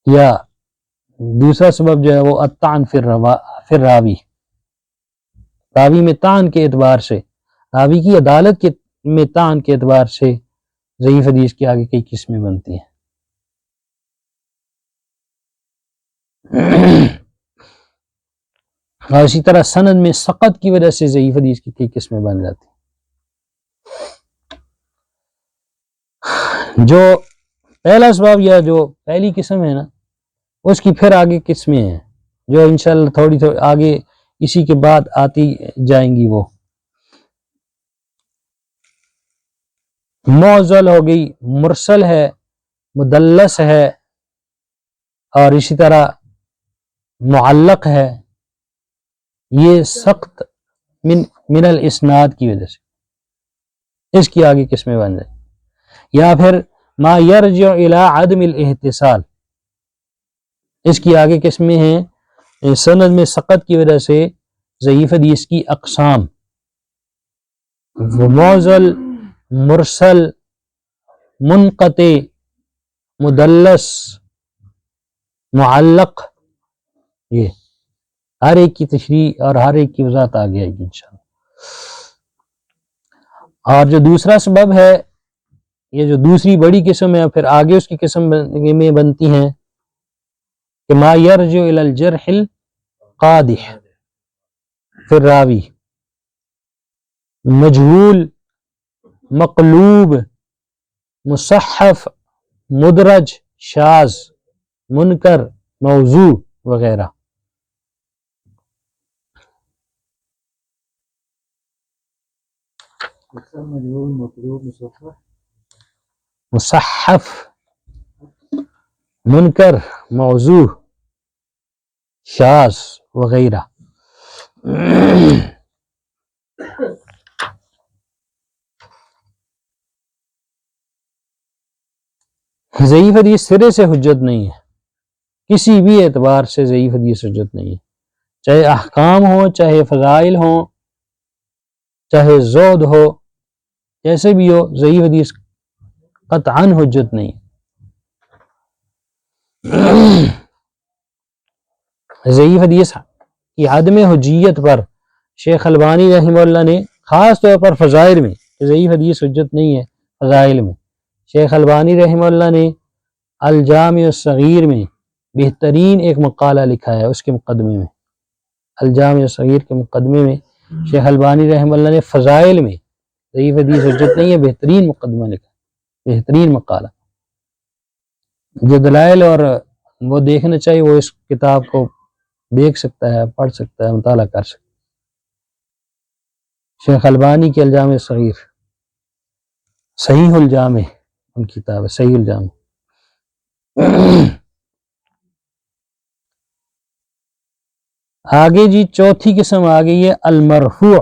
یا دوسرا سبب جو ہے وہ الطعن فی الراوی، راوی میں طعن کے اعتبار سے، راوی کی عدالت میں طعن کے اعتبار سے ضعیف حدیث کی آگے کئی قسمیں بنتی ہیں۔ اور اسی طرح سند میں سقط کی وجہ سے ضعیف حدیث کی کئی قسمیں بن جاتی ہیں۔ جو پہلا سبب یا جو پہلی قسم ہے نا، اس کی پھر آگے قسمیں ہیں جو انشاءاللہ تھوڑی آگے اسی کے بعد آتی جائیں گی۔ وہ معضل ہو گئی، مرسل ہے، مدلس ہے، اور اسی طرح معلق ہے، یہ سخت من الاسناد کی وجہ سے اس کی آگے قسمیں بن جائیں۔ یا پھر ما یرجع الی عدم الاتصال، اس کی آگے قسمیں ہیں سند میں سقط کی وجہ سے ضعیف حدیث کی اقسام، معضل، مرسل، منقطع، مدلس، معلق، یہ ہر ایک کی تشریح اور ہر ایک کی وضاحت آگے آئے گی انشاءاللہ۔ اور جو دوسرا سبب ہے، یہ جو دوسری بڑی قسم ہے، پھر آگے اس کی قسم میں بنتی ہیں کہ ما یرجع الی الجرح القادح فی الراوی، مجہول، مقلوب، مصحف، مدرج، شاذ، منکر، موضوع وغیرہ۔ مصحف، منکر، موضوع، شاذ وغیرہ۔ ضعیف حدیث سرے سے حجت نہیں ہے، کسی بھی اعتبار سے ضعیف حدیث حجت نہیں ہے، چاہے احکام ہو، چاہے فضائل ہو، چاہے زہد ہو، جیسے بھی ہو، ضعیف حدیث قطعاً حجت نہیں ہے۔ ضعیف حدیث کی عدم حجیت پر شیخ البانی رحمہ اللہ نے خاص طور پر فضائل میں، ضعیف حدیث حجت نہیں ہے، فضائل میں شیخ البانی رحمہ اللہ نے الجامع الصغیر میں بہترین ایک مقالہ لکھا ہے، اس کے مقدمے میں، الجامع الصغیر کے مقدمے میں شیخ البانی رحمہ اللہ نے فضائل میں، ضعیف حدیث حجت نہیں ہے، بہترین مقدمہ لکھا، بہترین مقالہ، جو دلائل اور وہ دیکھنا چاہیے وہ اس کتاب کو دیکھ سکتا ہے، پڑھ سکتا ہے، مطالعہ کر سکتا ہے۔ شیخ البانی کے الجامع الصغیر، صحیح الجامع ان کی کتاب ہے، صحیح الجامع۔ آگے جی چوتھی قسم آ گئی ہے المرفوع۔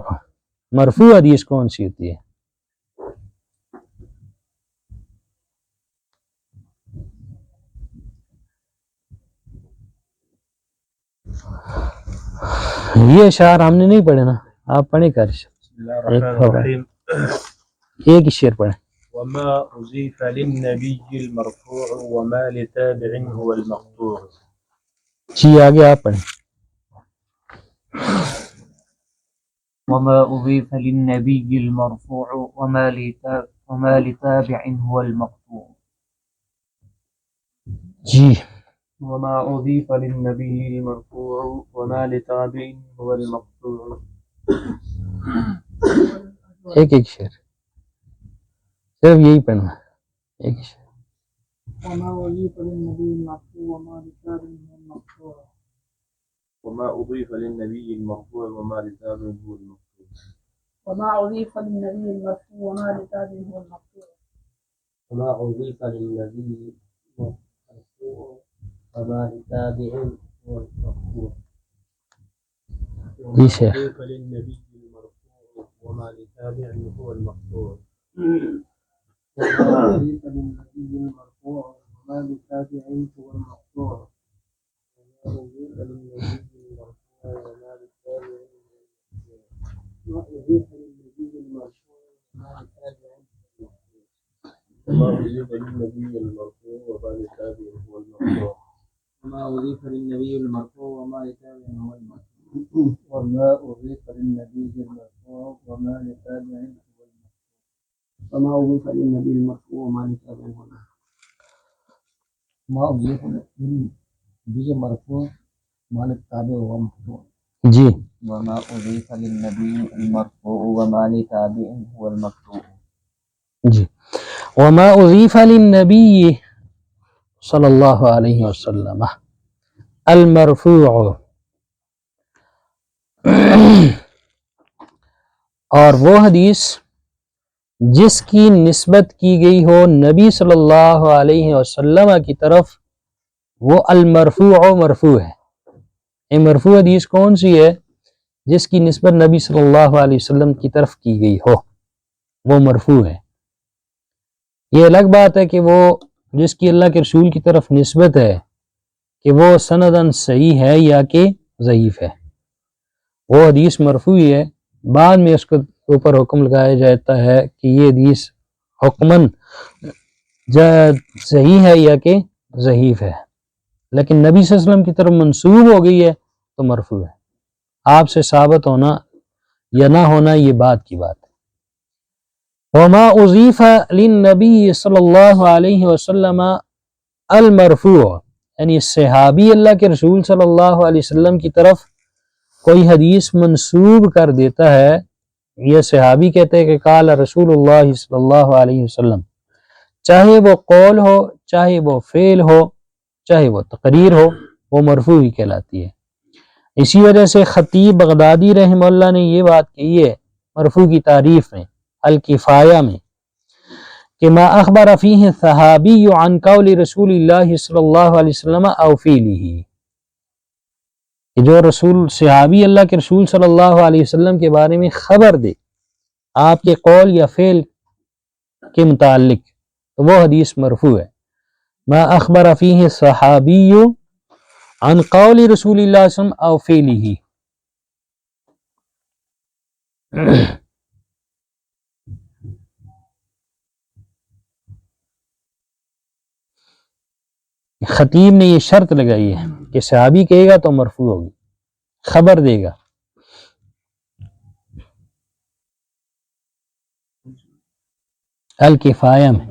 مرفوع حدیث کون سی ہوتی ہے؟ یہ اشعار ہم نے نہیں پڑھے نا، آپ پڑھیں کر ایک ہی شعر پڑھیں۔ وما أضيف للنبي المرفوع وما لتابع هو المقطوع. جی آگے آپ پڑھیں۔ وما أضيف للنبي المرفوع وما لتابع هو المقطوع. جی وما أضيف للنبي المرفوع وما لتابع هو المقطوع. ایک ایک شعر، صرف یہی پڑھنا، ایک شعر۔ وما أضيف للنبي المرفوع وما لتابع هو المقطوع. وما أضيف للنبي المرفوع وما لتابع هو المقطوع. وما أضيف للنبي المرفوع وما لتابع هو المقطوع. وما أضيف للنبي المرفوع وما لتابع هو المقطوع. جی شیخ۔ أضيف للنبي المرفوع وما لتابع هو المقطوع. وما أضيف للنبي المرفوع وما لتابع هو المقطوع. وما أضيف للنبي المرفوع وما لتابع وما أضيف للنبي المرفوع وما لتابع وما أضيف للنبي المرفوع وما لتابع هو المقطوع. وما أضيف للنبي المرفوع وما لتابع هو المقطوع. وما أضيف للنبي المرفوع وما لتابع هو المقطوع. وما أضيف للنبي المرفوع وما لتابع هو المقطوع. ما أضيف للنبي المرفوع وما لتابع هو المقطوع. جی وما أضيف للنبي المرفوع وما لتابع هو المقطوع. جی وما اضیف للنبی صلی اللہ علیہ وسلم المرفوع، اور وہ حدیث جس کی نسبت کی گئی ہو نبی صلی اللہ علیہ وسلم کی طرف، وہ المرفوع مرفوع ہے۔ یہ مرفوع حدیث کون سی ہے؟ جس کی نسبت نبی صلی اللہ علیہ وسلم کی طرف کی گئی ہو، وہ مرفوع ہے۔ یہ الگ بات ہے کہ وہ جس کی اللہ کے رسول کی طرف نسبت ہے کہ وہ سنداً صحیح ہے یا کہ ضعیف ہے، وہ حدیث مرفوع ہے۔ بعد میں اس کے اوپر حکم لگایا جاتا ہے کہ یہ حدیث حکماً صحیح ہے یا کہ ضعیف ہے، لیکن نبی صلی اللہ علیہ وسلم کی طرف منسوب ہو گئی ہے تو مرفوع ہے۔ آپ سے ثابت ہونا یا نہ ہونا یہ بات کی بات ہے۔ وما اضیف للنبی صلی اللہ علیہ وسلم المرفوع، یعنی صحابی اللہ کے رسول صلی اللہ علیہ وسلم کی طرف کوئی حدیث منسوب کر دیتا ہے، یہ صحابی کہتے ہیں کہ قال رسول اللہ صلی اللہ علیہ وسلم، چاہے وہ قول ہو، چاہے وہ فعل ہو، چاہے وہ تقریر ہو، وہ مرفوع ہی کہلاتی ہے۔ اسی وجہ سے خطیب بغدادی رحمہ اللہ نے یہ بات کہی ہے مرفوع کی تعریف میں الکفایہ میں کہ ما اخبر فیہ صحابی عن قول رسول اللہ صلی اللہ علیہ وسلم او فعلہ، کہ جو رسول صحابی اللہ کے رسول صلی اللہ علیہ وسلم کے بارے میں خبر دے آپ کے قول یا فعل کے متعلق، تو وہ حدیث مرفوع ہے۔ ما اخبر فیہ صحابی عن قول رسول اللہ صلی اللہ علیہ وسلم او فعلہ۔ خطیب نے یہ شرط لگائی ہے کہ صحابی کہے گا تو مرفوع ہوگی، خبر دے گا۔ الکفایہ میں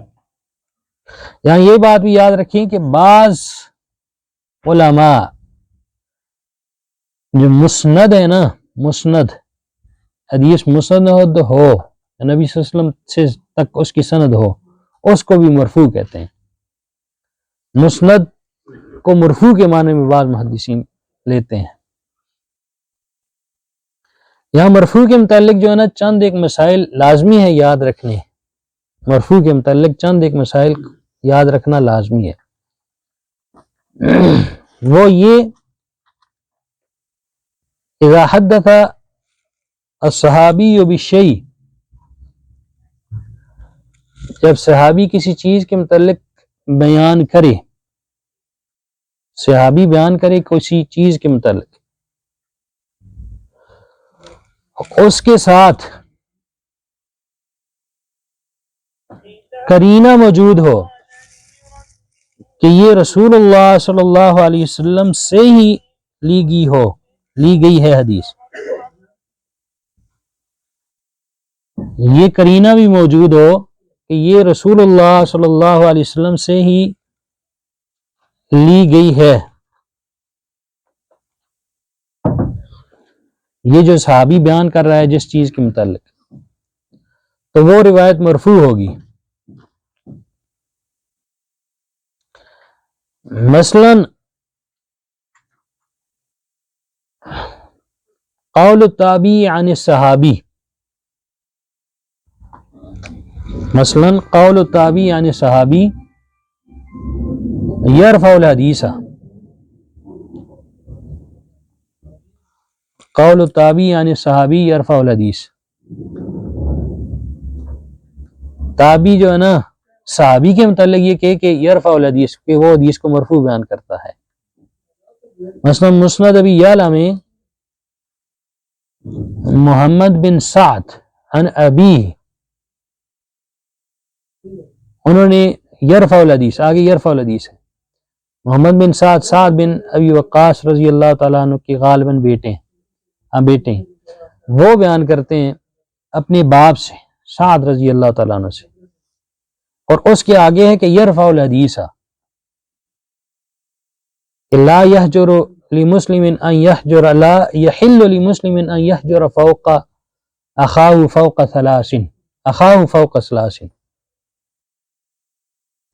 یہاں یہ بات بھی یاد رکھیں کہ بعض علماء جو مسند ہے نا، مسند حدیث مسند ہو، نبی صلی اللہ علیہ وسلم سے تک اس کی سند ہو، اس کو بھی مرفوع کہتے ہیں۔ مسند کو مرفوع کے معنی میں بعض محدثین لیتے ہیں۔ یہاں مرفوع کے متعلق جو ہے نا چند ایک مسائل لازمی ہے یاد رکھنے، مرفوع کے متعلق چند ایک مسائل یاد رکھنا لازمی ہے۔ وہ یہ اذا حدث الصحابی بالشیء، جب صحابی کسی چیز کے متعلق بیان کرے، صحابی بیان کرے کسی چیز کے متعلق، اس کے ساتھ قرینہ موجود ہو کہ یہ رسول اللہ صلی اللہ علیہ وسلم سے ہی لی گئی ہے حدیث، یہ قرینہ بھی موجود ہو کہ یہ رسول اللہ صلی اللہ علیہ وسلم سے ہی لی گئی ہے، یہ جو صحابی بیان کر رہا ہے جس چیز کے متعلق، تو وہ روایت مرفوع ہوگی۔ مثلا قول التابعی عن الصحابی، مثلا قول التابعی عن الصحابی یرفع الحدیث، قول التابعی عن الصحابی یرفع الحدیث، تابعی جو ہے نا صحابی کے متعلق یہ کہ یرفع الحدیث، کہ وہ حدیث کو مرفوع بیان کرتا ہے۔ مثلا مسند ابی یعلا میں محمد بن سعد عن ابی، انہوں نے یرفع الحدیث، آگے یرفع الحدیث ہے، محمد بن سعد بن ابی وقاص رضی اللہ تعالیٰ عنہ کے غالباً بیٹے ہیں، وہ بیان کرتے ہیں اپنے باپ سے سعد رضی اللہ تعالیٰ عنہ سے، اور اس کے آگے ہے کہ یرفع الحدیث، کہ لا یحجر لمسلم ان یحجر، لا یحل لمسلم ان یحجر فوق اخاہ فوق ثلاث،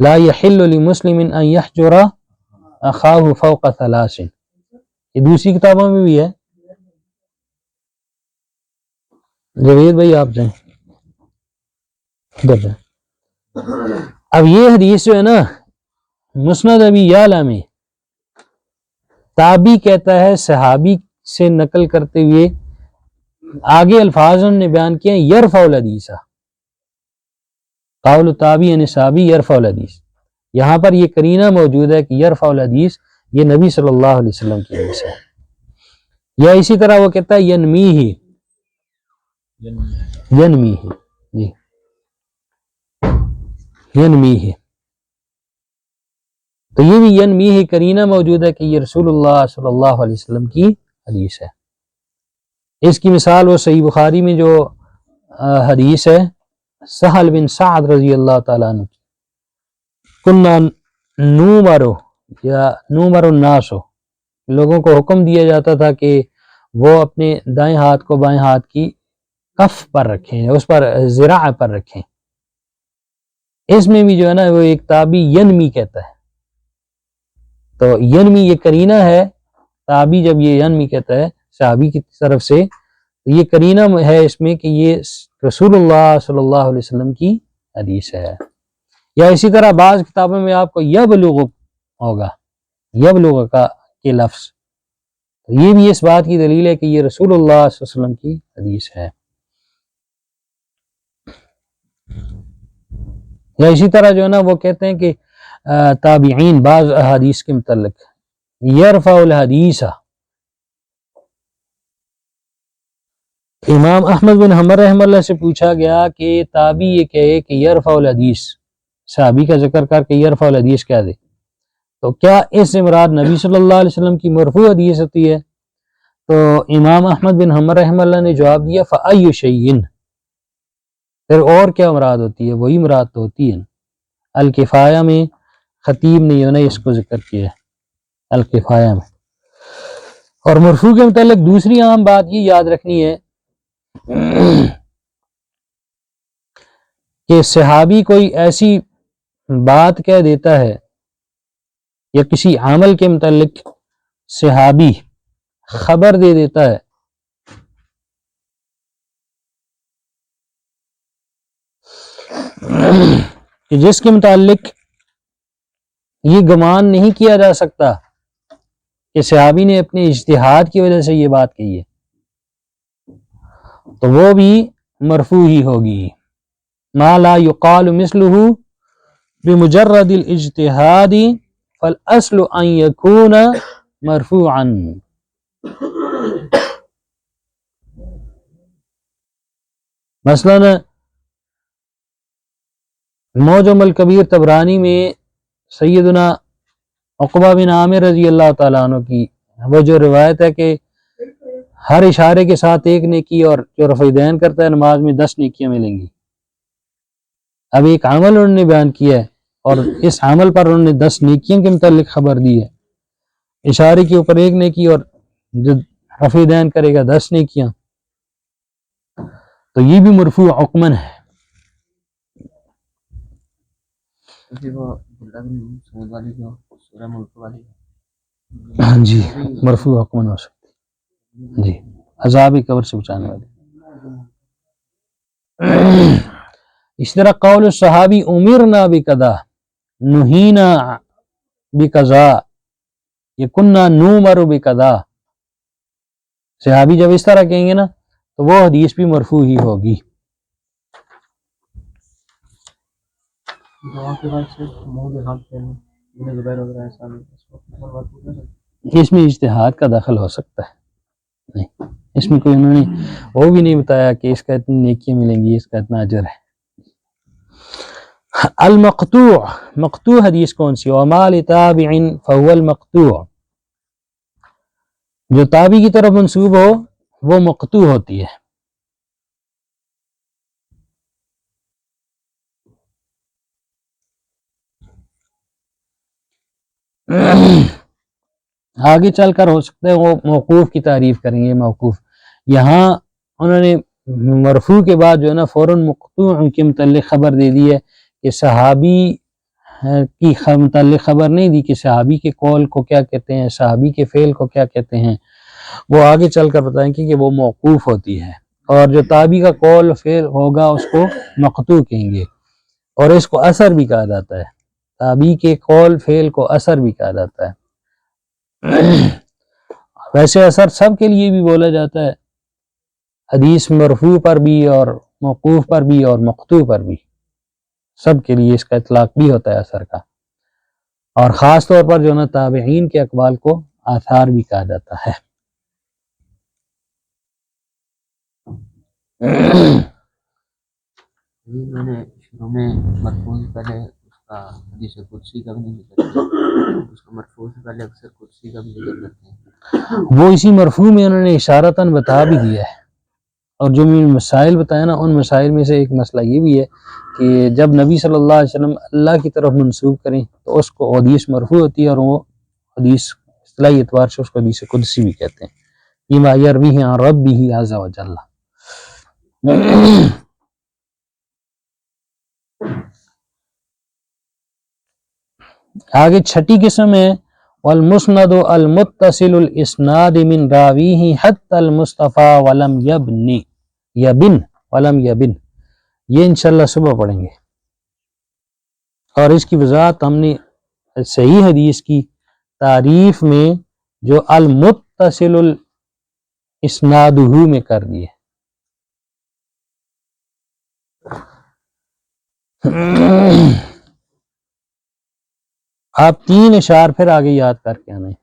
لا یحل لمسلم ان یحجر اخاہ فوق ثلاث، یہ دوسری کتابوں میں بھی ہے۔ جوید بھائی آپ جائیں ادھر جائیں۔ اب یہ حدیث جو ہے نا مسند ابی یعلا میں تابعی کہتا ہے صحابی سے نقل کرتے ہوئے، آگے الفاظ انہوں نے بیان کیے ہیں یرفع الحدیث، قول التابعی عن الصحابی یرفع الحدیث، یہاں پر یہ قرینہ موجود ہے کہ یرفع الحدیث یہ نبی صلی اللہ علیہ وسلم کی حدیث ہے۔ یا اسی طرح وہ کہتا ہے ینمیہ، جی ینمیہ، تو یہ بھی ینمیہ قرینہ موجود ہے کہ یہ رسول اللہ صلی اللہ علیہ وسلم کی حدیث ہے۔ اس کی مثال وہ صحیح بخاری میں جو حدیث ہے سہل بن سعد رضی اللہ تعالیٰ عنہ، کننا نومر الناس، لوگوں کو حکم دیا جاتا تھا کہ وہ اپنے دائیں ہاتھ کو بائیں ہاتھ کی کف پر رکھیں، اس پر ذراع پر رکھیں۔ اس میں بھی جو ہے نا وہ ایک تابعی ینمی کہتا ہے، تو ینمی یہ قرینہ ہے، تابعی جب یہ ینمی کہتا ہے صحابی کی طرف سے، تو یہ قرینہ ہے اس میں کہ یہ رسول اللہ صلی اللہ علیہ وسلم کی حدیث ہے۔ یا اسی طرح بعض کتابوں میں آپ کو یبلغ ہوگا، یبلغ کا یہ لفظ، تو یہ بھی اس بات کی دلیل ہے کہ یہ رسول اللہ صلی اللہ علیہ وسلم کی حدیث ہے۔ یا اسی طرح جو ہے نا وہ کہتے ہیں کہ تابعین بعض احادیث کے متعلق یرفع الحدیث، امام احمد بن حنبل رحمہ اللہ سے پوچھا گیا کہ تابعی یہ کہے کہ یرفع الحدیث، صحابی کا ذکر کر کے یرفع الحدیث کہہ دے، تو کیا اس سے مراد نبی صلی اللہ علیہ وسلم کی مرفوع حدیث ہوتی ہے؟ تو امام احمد بن حنبل رحمہ اللہ نے جواب دیا فأی شیء، پھر اور کیا مراد ہوتی ہے؟ وہی مراد تو ہوتی ہے، الکفایہ میں خطیب نے جو نا اس کو ذکر کیا ہے الکفایہ میں. اور مرفوع کے متعلق دوسری عام بات یہ یاد رکھنی ہے کہ صحابی کوئی ایسی بات کہہ دیتا ہے یا کسی عمل کے متعلق صحابی خبر دے دیتا ہے کہ جس کے متعلق یہ گمان نہیں کیا جا سکتا کہ صحابی نے اپنے اجتہاد کی وجہ سے یہ بات کہی ہے، تو وہ بھی مرفوع ہی ہوگی. ما لا يقال مثله بمجرد الاجتہاد فالاصل ان يكون مرفوعا. مثلا معجم الکبیر طبرانی میں سیدنا عقبہ بن عامر رضی اللہ تعالیٰ عنہ کی وہ جو روایت ہے کہ ہر اشارے کے ساتھ ایک نیکی اور جو رفع دین کرتا ہے نماز میں 10 نیکیاں ملیں گی. اب ایک عمل انہوں نے بیان کیا ہے اور اس عمل پر انہوں نے 10 نیکیوں کے متعلق خبر دی ہے. اشارے کے اوپر ایک نیکی اور جو رفع دین کرے گا 10 نیکیاں، تو یہ بھی مرفوع حکمن ہے. پھر وہ عبداللہ بن مسعود والی جو سورہ ملک والی ہاں جی مرفوع حکمن ہو سکتی جی، عذاب قبر سے بچانے والے. اس طرح قول الصحابی امرنا بقضا نہینا بقضا یہ کننا نؤمر بقضا، صحابی جب اس طرح کہیں گے نا تو وہ حدیث بھی مرفوع ہی ہوگی. دعا کے بعد صرف منہ کے ہاتھ پھیرنا ابن زبیر وغیرہ ایسا نہیں، اس وقت بات ہو جائے. اس میں اجتہاد کا دخل ہو سکتا ہے، نہیں اس میں کوئی انہوں نے وہ بھی نہیں بتایا کہ اس کا اتنی نیکیاں ملیں گی، اس کا اتنا اجر ہے. المقطوع، مقطوع حدیث کون سی؟ وما لتابع فهو المقطوع، جو تابعی کی طرف منسوب ہو وہ مقطوع ہوتی ہے. آگے چل کر ہو سکتا ہے وہ موقوف کی تعریف کریں گے. موقوف یہاں انہوں نے مرفوع کے بعد جو ہے نا فوراً مقطوع کے متعلق خبر دے دی ہے کہ صحابی کی متعلق خبر نہیں دی کہ صحابی کے قول کو کیا کہتے ہیں، صحابی کے فعل کو کیا کہتے ہیں. وہ آگے چل کر بتائیں کہ وہ موقوف ہوتی ہے، اور جو تابعی کا قول فعل ہوگا اس کو مقطوع کہیں گے. اور اس کو اثر بھی کہا جاتا ہے، تابعی کے قول فعل کو اثر بھی کہا جاتا ہے. ویسے اثر سب کے لیے بھی بولا جاتا ہے، حدیث مرفوع پر بھی اور موقوف پر بھی اور مقطوع پر بھی، سب کے لیے اس کا اطلاق بھی ہوتا ہے اثر کا. اور خاص طور پر جو نا تابعین کے اقوال کو آثار بھی کہا جاتا ہے. میں نے شروع میں مرفوع سے پہلے اس کا حدیث قدسی کا بھی نہیں ذکر کیا، اس کا مرفوع سے پہلے اکثر قدسی کا بھی ذکر کرتے ہیں. وہ اسی مرفوع میں انہوں نے اشارتاً بتا بھی دیا ہے. اور جو میں مسائل بتایا نا ان مسائل میں سے ایک مسئلہ یہ بھی ہے کہ جب نبی صلی اللہ علیہ وسلم اللہ کی طرف منسوب کریں تو اس کو حدیث مرفوع ہوتی ہے، اور وہ حدیث اصطلاحی اعتبار سے اس کو حدیث قدسی بھی کہتے ہیں. بما یرویہ عن ربہ عز وجل. آگے چھٹی قسم ہے والمسند المتصل الاسناد من راویہ حتی المصطفیٰ ولم یبن. یہ انشاءاللہ صبح پڑھیں گے. اور اس کی وضاحت ہم نے صحیح حدیث کی تعریف میں جو المتصل الاسنادہ میں کر دی ہے. آپ 3 اشعار پھر آگے یاد کر کے آنا ہے.